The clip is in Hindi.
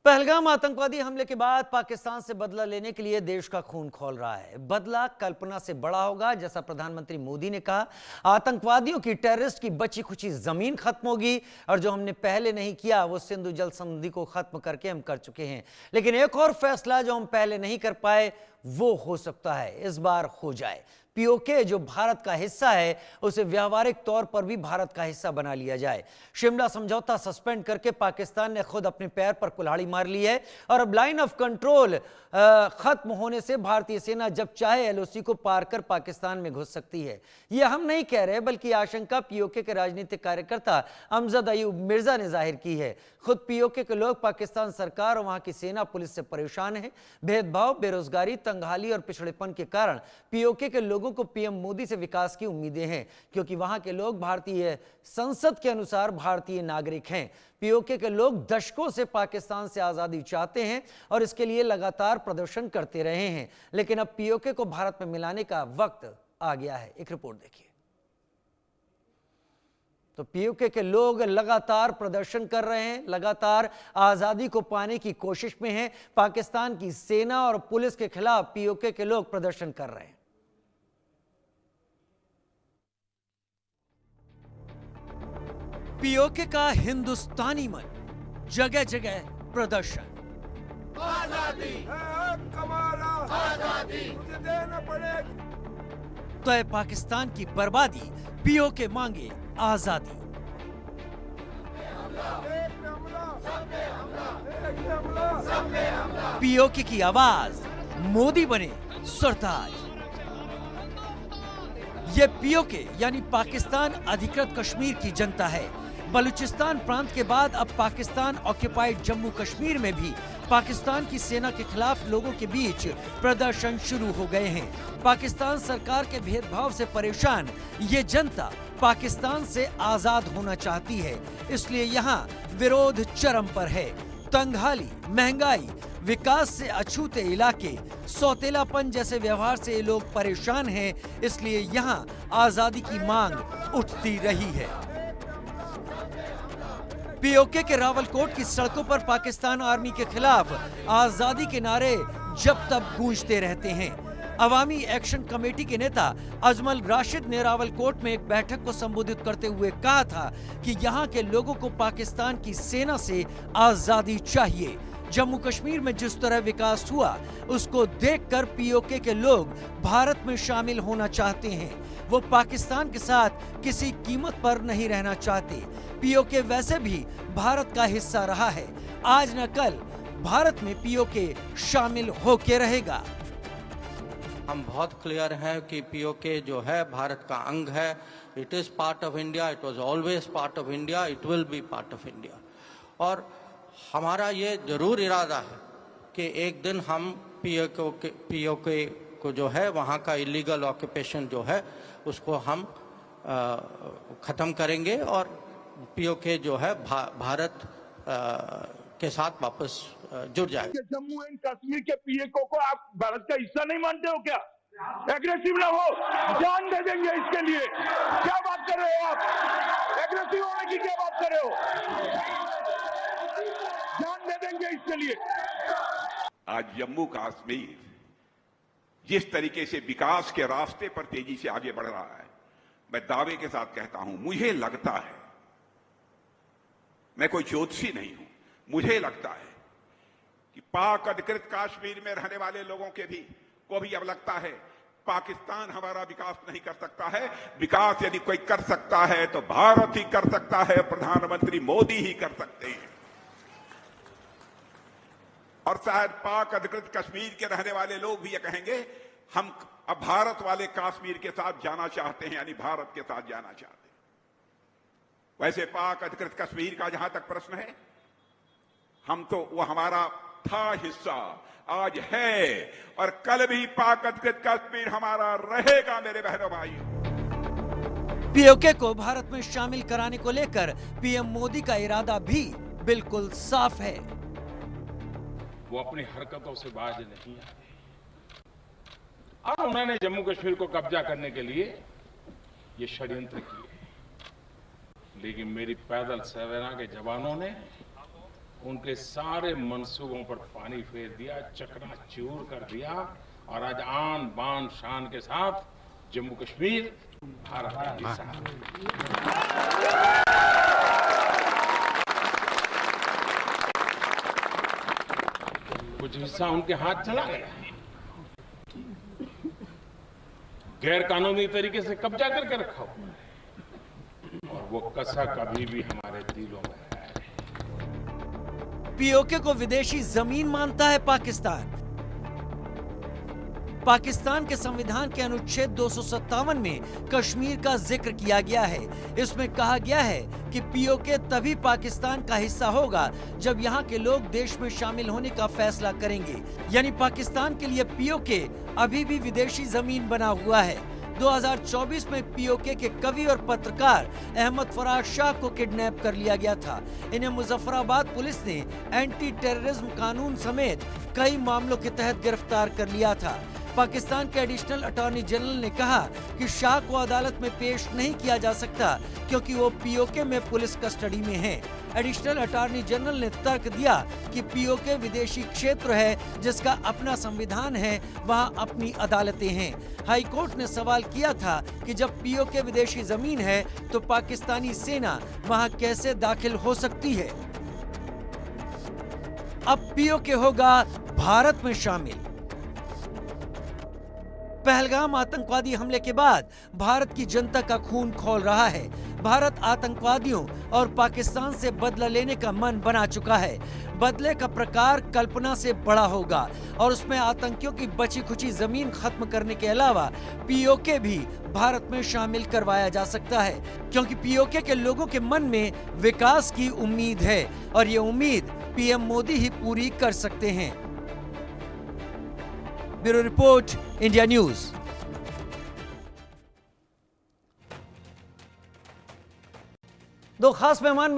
पहलगाम आतंकवादी हमले के बाद पाकिस्तान से बदला लेने के लिए देश का खून खौल रहा है। बदला कल्पना से बड़ा होगा, जैसा प्रधानमंत्री मोदी ने कहा। आतंकवादियों की, टेररिस्ट की बची खुची जमीन खत्म होगी और जो हमने पहले नहीं किया वो सिंधु जल संधि को खत्म करके हम कर चुके हैं। लेकिन एक और फैसला जो हम पहले नहीं कर पाए वो हो सकता है इस बार हो जाए। पीओके जो भारत का हिस्सा है उसे व्यावहारिक तौर पर भी भारत का हिस्सा बना लिया जाए। शिमला समझौता सस्पेंड करके पाकिस्तान ने खुद अपने पैर पर कुल्हाड़ी मार ली है और अब लाइन ऑफ कंट्रोल खत्म होने से भारतीय सेना जब चाहे एलओसी को पार कर पाकिस्तान में घुस सकती है। यह हम नहीं कह रहे बल्कि आशंका पीओके के राजनीतिक कार्यकर्ता अमजद अयूब मिर्जा ने जाहिर की है। खुद पीओके के लोग पाकिस्तान सरकार और वहां की सेना पुलिस से परेशान हैं। भेदभाव, बेरोजगारी, तंगहाली और पिछड़ेपन के कारण पीओके के लोगों को पीएम मोदी से विकास की उम्मीदें हैं, क्योंकि वहां के लोग भारतीय संसद के अनुसार भारतीय नागरिक हैं। पीओके के लोग दशकों से पाकिस्तान से आजादी चाहते हैं और इसके लिए लगातार प्रदर्शन करते रहे हैं, लेकिन अब पीओके को भारत में मिलाने का वक्त आ गया है। एक रिपोर्ट देखिए। तो पीओके के लोग लगातार प्रदर्शन कर रहे हैं, लगातार आजादी को पाने की कोशिश में हैं। पाकिस्तान की सेना और पुलिस के खिलाफ पीओके के लोग प्रदर्शन कर रहे हैं। पीओके का हिंदुस्तानी मन, जगह जगह प्रदर्शन। आजादी कमाला, आजादी मुझे देना पड़ेगा। तो पाकिस्तान की बर्बादी, पीओके मांगे आजादी। पीओके की आवाज, मोदी बने सरताज। ये पीओके यानी पाकिस्तान अधिकृत कश्मीर की जनता है। बलूचिस्तान प्रांत के बाद अब पाकिस्तान ऑक्युपाइड जम्मू कश्मीर में भी पाकिस्तान की सेना के खिलाफ लोगों के बीच प्रदर्शन शुरू हो गए हैं। पाकिस्तान सरकार के भेदभाव से परेशान ये जनता पाकिस्तान से आजाद होना चाहती है, इसलिए यहाँ विरोध चरम पर है। तंगहाली, महंगाई, विकास से अछूते इलाके, सौतेलापन जैसे व्यवहार से ये लोग परेशान हैं, इसलिए यहाँ आजादी की मांग उठती रही है। पीओके के रावलकोट की सड़कों पर पाकिस्तान आर्मी के खिलाफ आजादी के नारे जब तक गूंजते रहते हैं। अवामी एक्शन कमेटी के नेता अजमल राशिद ने रावलकोट में एक बैठक को संबोधित करते हुए कहा था कि यहाँ के लोगों को पाकिस्तान की सेना से आजादी चाहिए। जम्मू कश्मीर में जिस तरह विकास हुआ उसको देखकर पीओके के लोग भारत में शामिल होना चाहते हैं। वो पाकिस्तान के साथ किसी कीमत पर नहीं रहना चाहते। पीओके वैसे भी भारत का हिस्सा रहा है, आज न कल भारत में पीओके शामिल होके रहेगा। हम बहुत क्लियर हैं कि पीओके जो है भारत का अंग है। It is part of India, it was always part of India, it will be part of India. और हमारा ये जरूर इरादा है कि एक दिन हम पीओके को जो है वहाँ का इलीगल ऑक्यूपेशन जो है उसको हम ख़त्म करेंगे और पीओके जो है भारत के साथ वापस जुड़ जाएगा। जम्मू एंड कश्मीर के पीओके को आप भारत का हिस्सा नहीं मानते हो क्या? एग्रेसिव ना हो, जान दे देंगे इसके लिए। क्या बात कर रहे हो आप? एग्रेसिव होने की क्या बात कर रहे हो? जान दे देंगे इसके लिए। आज जम्मू कश्मीर जिस तरीके से विकास के रास्ते पर तेजी से आगे बढ़ रहा है, मैं दावे के साथ कहता हूं, मुझे लगता है, मैं कोई ज्योतिषी नहीं हूं, मुझे लगता है कि पाक अधिकृत कश्मीर में रहने वाले लोगों को भी अब लगता है पाकिस्तान हमारा विकास नहीं कर सकता है। विकास यदि कोई कर सकता है तो भारत ही कर सकता है, प्रधानमंत्री मोदी ही कर सकते हैं। और शायद पाक अधिकृत कश्मीर के रहने वाले लोग भी ये कहेंगे, हम अब भारत वाले कश्मीर के साथ जाना चाहते हैं, यानी भारत के साथ जाना चाहते हैं। वैसे पाक अधिकृत कश्मीर का जहां तक प्रश्न है, हम तो वो हमारा था हिस्सा, आज है और कल भी पाक अधिकृत कश्मीर हमारा रहेगा। मेरे बहनों भाइयों, पीओके को भारत में शामिल कराने को लेकर पीएम मोदी का इरादा भी बिल्कुल साफ है। वो अपनी हरकतों से बाज नहीं आए और उन्होंने जम्मू कश्मीर को कब्जा करने के लिए ये षड्यंत्र किए, लेकिन मेरी पैदल सेना के जवानों ने उनके सारे मंसूबों पर पानी फेर दिया, चकनाचूर कर दिया और आज आन बान शान के साथ जम्मू कश्मीर भारत का हिस्सा है। कुछ हिस्सा उनके हाथ चला गया, गैर कानूनी तरीके से कब्जा करके रखा हुआ, और वो कसक अभी भी हमारे दिलों में है। पीओके को विदेशी जमीन मानता है पाकिस्तान। पाकिस्तान के संविधान के अनुच्छेद 257 में कश्मीर का जिक्र किया गया है। इसमें कहा गया है कि पीओके तभी पाकिस्तान का हिस्सा होगा जब यहाँ के लोग देश में शामिल होने का फैसला करेंगे। यानी पाकिस्तान के लिए पीओके अभी भी विदेशी जमीन बना हुआ है। 2024 में पीओके के कवि और पत्रकार अहमद फराज शाह को किडनैप कर लिया गया था। इन्हें मुजफ्फराबाद पुलिस ने एंटी टेररिज्म कानून समेत कई मामलों के तहत गिरफ्तार कर लिया था। पाकिस्तान के एडिशनल अटॉर्नी जनरल ने कहा कि शाह को अदालत में पेश नहीं किया जा सकता क्योंकि वो पीओके में पुलिस कस्टडी में है। एडिशनल अटॉर्नी जनरल ने तर्क दिया कि पीओके विदेशी क्षेत्र है जिसका अपना संविधान है, वहां अपनी अदालतें हैं। हाई कोर्ट ने सवाल किया था कि जब पीओके विदेशी जमीन है तो पाकिस्तानी सेना वहां कैसे दाखिल हो सकती है। अब पीओके होगा भारत में शामिल। पहलगाम आतंकवादी हमले के बाद भारत की जनता का खून खौल रहा है। भारत आतंकवादियों और पाकिस्तान से बदला लेने का मन बना चुका है। बदले का प्रकार कल्पना से बड़ा होगा और उसमें आतंकियों की बची खुची जमीन खत्म करने के अलावा पीओके भी भारत में शामिल करवाया जा सकता है, क्योंकि पीओके के लोगों के मन में विकास की उम्मीद है और ये उम्मीद पीएम मोदी ही पूरी कर सकते हैं। Bureau report, India news. दो खास मेहमान